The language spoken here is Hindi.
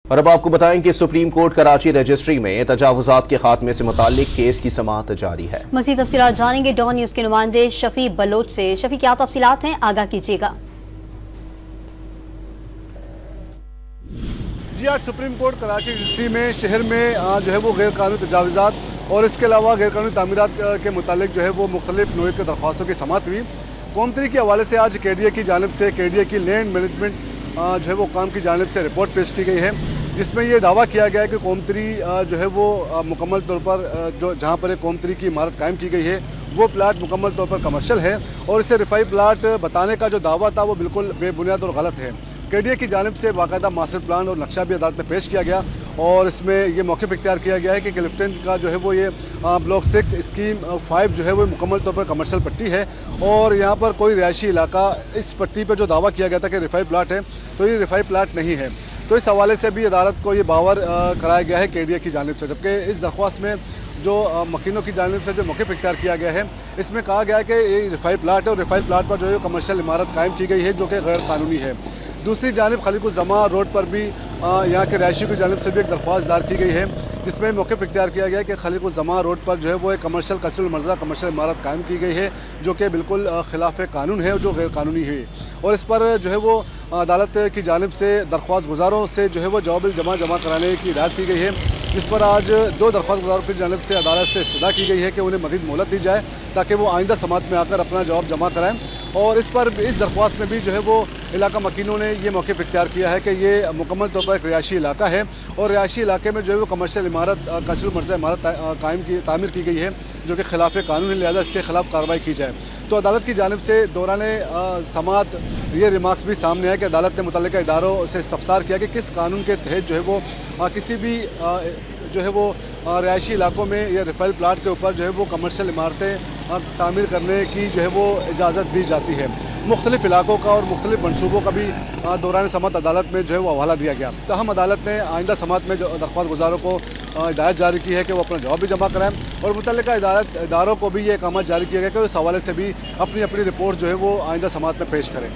और अब आपको बताएं कि सुप्रीम कोर्ट कराची रजिस्ट्री में तजावुजात के खात्मे से मुताल्लिक केस की समाअत जारी है। मज़ीद तफसीलात जानेंगे डॉन न्यूज के नुमाइंदे शफी बलोच से। शफी, क्या तफसीलात हैं, आगाह कीजिएगा। जी, आज सुप्रीम कोर्ट कराची रजिस्ट्री में शहर में जो है वो गैर कानूनी तजावुजात और इसके अलावा गैर कानूनी तामीरात के मुतालिक जो है वो मुख्तलिफ नोए की दरख्वास्तों की समाअत हुई। कौमतरी के हवाले से आज KDA की जानिब से KDA की लैंड मैनेजमेंट जो है वो काम की जानिब से रिपोर्ट पेश की गई है, जिसमें ये दावा किया गया है कि कौमतरी जो है वो मुकम्मल तौर पर जो जहाँ पर कौमतरी की इमारत कायम की गई है वो प्लाट मुकम्मल तौर पर कमर्शियल है और इसे रिफाई प्लाट बताने का जो दावा था वो बिल्कुल बेबुनियाद और गलत है। KDA की जानिब से बाकायदा मास्टर प्लान और नक्शा भी अदालत में पेश किया गया और इसमें ये मौक़िफ़ इख्तियार किया गया है कि क्लिफ्टन का जो है वो ये ब्लॉक 6 स्कीम 5 जो है वो मुकम्मल तौर पर कमर्शियल पट्टी है और यहाँ पर कोई रिहायशी इलाका इस पट्टी पर जो दावा किया गया था कि रिफाई प्लाट है तो ये रिफाई प्लाट नहीं है। तो इस हवाले से भी अदालत को ये बावर कराया गया है KDA की जानिब से, जबकि इस दरख्वास्त में जो मकीनों की जानिब से जो मौक़िफ़ इख्तियार किया गया है इसमें कहा गया है कि ये रिफाई प्लाट है और रिफाई प्लाट पर जो है कमर्शियल इमारत कायम की गई है जो कि गैर कानूनी है। दूसरी जानिब खलीकुज़्ज़मा रोड पर भी यहाँ के रहायशियों की जानिब से भी एक दरख्वास्त दायर की गई है, जिसमें मौक़िफ़ इख्तियार किया गया है कि खलीकुज़्ज़मा रोड पर जो है वो एक कमर्शियल कसीरुल मर्ज़ा कमर्शियल इमारत कायम की गई है जो कि बिल्कुल खिलाफ कानून है, जो गैर कानूनी है और इस पर जो है वो अदालत की जानिब से दरख्वास्त गुजारों से जो है वो जवाब जमा कराने की हिदायत की गई है, जिस पर आज 2 दरख्वास्त गुजारों की जानिब से अदालत से इस्तदा की गई है कि उन्हें मज़ीद मोहलत दी जाए ताकि वो आइंदा समाअत में आकर अपना जवाब जमा कराएँ। और इस पर इस दरख्वास्त में भी जो है वो इलाका मकीनों ने ये मौक़िफ़ इख्तियार किया है कि ये मुकम्मल तौर पर एक रिहायशी इलाका है और रिहायशी इलाके में जो है वो कमर्शियल इमारत कसीरुल मर्ज़ा इमारत तामीर की गई है जो कि खिलाफ कानून है, लिहाजा इसके खिलाफ कार्रवाई की जाए। तो अदालत की जानिब से दौरान समाअत ये रिमार्क्स भी सामने आए कि अदालत ने मुतल्लिका इदारों से इस्तफ़सार किया कि किस कानून के तहत जो है वो किसी भी जो है वो रिहायशी इलाकों में या रिफाइल प्लाट के ऊपर जो है वो कमर्शियल इमारतें तामीर करने की जो है वो इजाज़त दी जाती है। मुख्तलिफ इलाकों का और मुख्तलिफ मनसूबों का भी दौरान समाअत अदालत में जो है वो हवाला दिया गया। तहम अदालत ने आइंदा समाअत में जो दरख्वास्त गुजारों को हिदायत जारी की है कि वो अपना जवाब भी जमा कराएँ और मुतल्लिका इदारों को भी ये अहकाम जारी किया गया कि इस हवाले से भी अपनी अपनी रिपोर्ट जो है वो आइंदा समाअत में पेश करें।